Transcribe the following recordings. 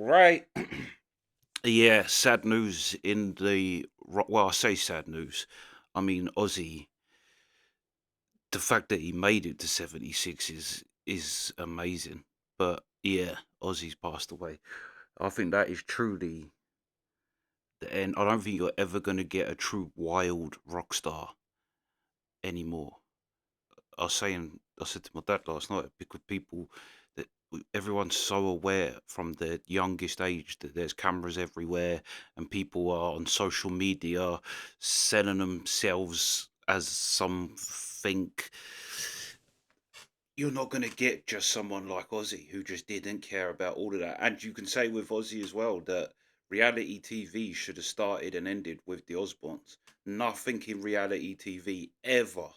Right. Yeah, sad news in well, I say sad news. I mean, Ozzy, the fact that he made it to 76 is amazing. But yeah, Ozzy's passed away. I think that is truly the end. I don't think you're ever going to get a true wild rock star anymore. I said to my dad last night because people that everyone's so aware from the youngest age that there's cameras everywhere and people are on social media selling themselves as something. You're not going to get just someone like Ozzy who just didn't care about all of that. And you can say with Ozzy as well that reality TV should have started and ended with the Osbournes. Nothing in reality TV ever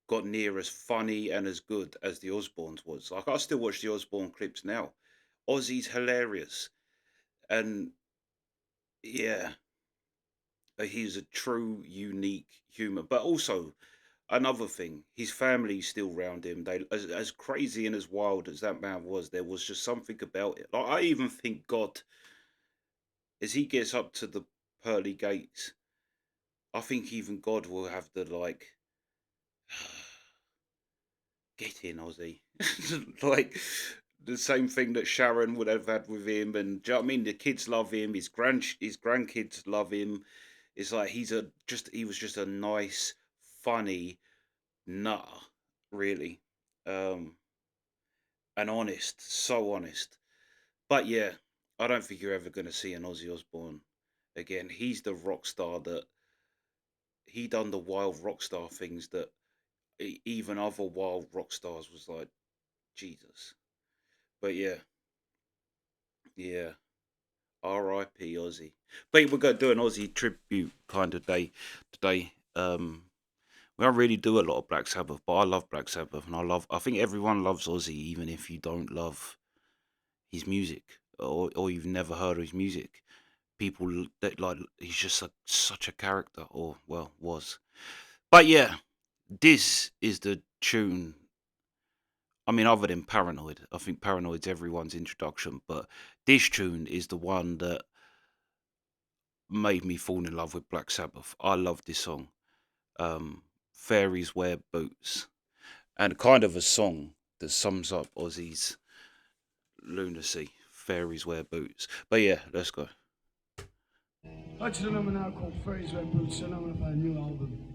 got near as funny and as good as the Osbournes was. Like I still watch the Osbourne clips now. Ozzy's hilarious, and yeah, he's a true unique humour. But also another thing, his family's still round him. They as crazy and as wild as that man was, there was just something about it. Like I even think God, as he gets up to the pearly gates, I think even God will have the like get in, Ozzy. Like the same thing that Sharon would have had with him, and do you know what I mean? The kids love him. His grandkids love him. It's like he was just a nice, funny nut, really, um, and honest, so honest. But yeah, I don't think you're ever going to see an Ozzy Osbourne again. He's the rock star that he done the wild rock star things that even other wild rock stars was like Jesus. But yeah, yeah. R.I.P. Ozzy. But we're gonna do an Aussie tribute kind of day today. We don't really do a lot of Black Sabbath, but I love Black Sabbath, and I think everyone loves Ozzy, even if you don't love his music or you've never heard of his music. People that like he's just such a character, or well, was. But yeah, this is the tune. I mean, other than Paranoid, I think Paranoid's everyone's introduction, but this tune is the one that made me fall in love with Black Sabbath. I love this song, Fairies Wear Boots, and kind of a song that sums up Ozzy's lunacy. Fairies Wear Boots. But yeah, let's go. That's the number now called Fairies Wear Boots, and I'm gonna play a new album.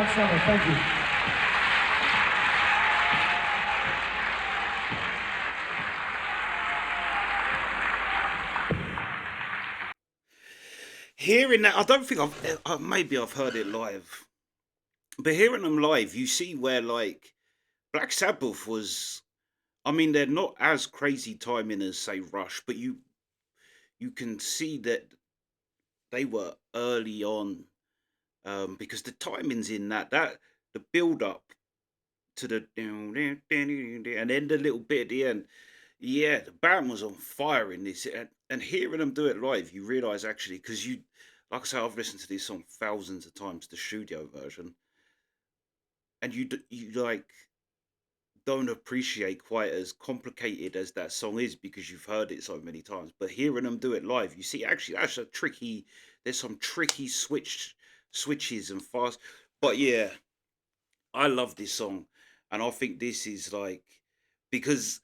Black Sabbath. Thank you. Hearing that, I don't think maybe I've heard it live, but hearing them live, you see where like Black Sabbath was. I mean, they're not as crazy timing as say Rush, but you can see that they were early on, because the timings in that the build up to the and then the little bit at the end. Yeah, the band was on fire in this, and hearing them do it live, you realize actually because you, like I say, I've listened to this song thousands of times, the studio version, and you like don't appreciate quite as complicated as that song is because you've heard it so many times. But hearing them do it live, you see actually that's a tricky. There's some tricky switches and fast. But yeah, I love this song, and I think this is like because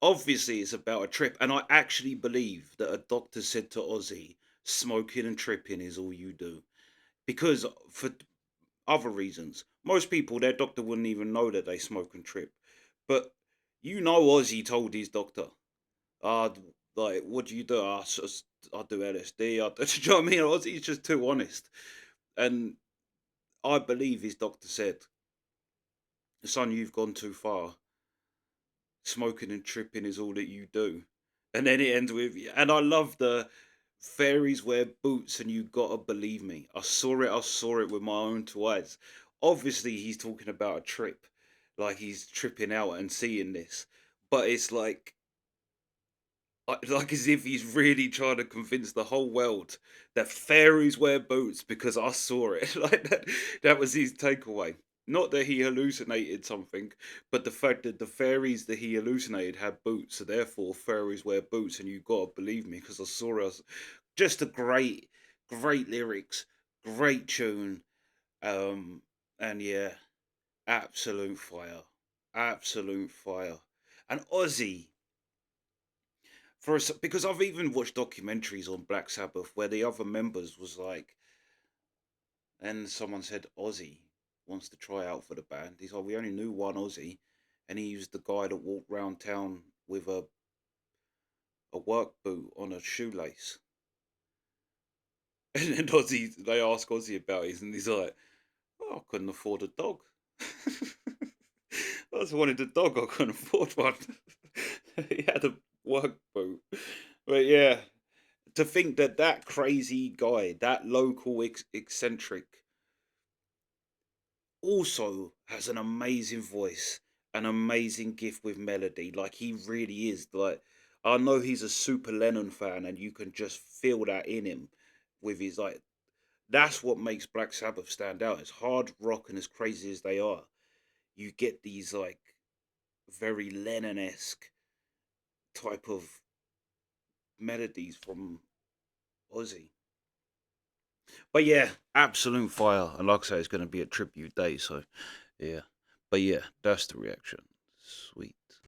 obviously it's about a trip, and I actually believe that a doctor said to Ozzy, "Smoking and tripping is all you do," because for other reasons, most people their doctor wouldn't even know that they smoke and trip, but Ozzy told his doctor, "Ah, like what do you do? I do LSD. Do you know what I mean?" Ozzy's just too honest, and I believe his doctor said, "Son, you've gone too far. Smoking and tripping is all that you do." And then it ends with, and I love the fairies wear boots, and you gotta believe me. I saw it with my own two eyes. Obviously, he's talking about a trip, like he's tripping out and seeing this, but it's like as if he's really trying to convince the whole world that fairies wear boots because I saw it. Like that was his takeaway. Not that he hallucinated something, but the fact that the fairies that he hallucinated had boots, so therefore fairies wear boots, and you gotta believe me because I saw it. Just a great lyrics, great tune, um, and yeah, absolute fire, and Ozzy for us because I've even watched documentaries on Black Sabbath where the other members was like, and someone said Ozzy wants to try out for the band. He's like, we only knew one Ozzy, and he was the guy that walked round town with a work boot on a shoelace. And then they ask Ozzy about it, and he's like, oh, I couldn't afford a dog. I just wanted a dog, I couldn't afford one. He had a work boot. But yeah, to think that that crazy guy, that local eccentric, also has an amazing voice, an amazing gift with melody. Like he really is. Like I know he's a super Lennon fan, and you can just feel that in him with his like. That's what makes Black Sabbath stand out. As hard rock and as crazy as they are, you get these like very Lennon esque type of melodies from Ozzy. But yeah, absolute fire. And like I say, it's going to be a tribute day. So yeah. But yeah, that's the reaction. Sweet.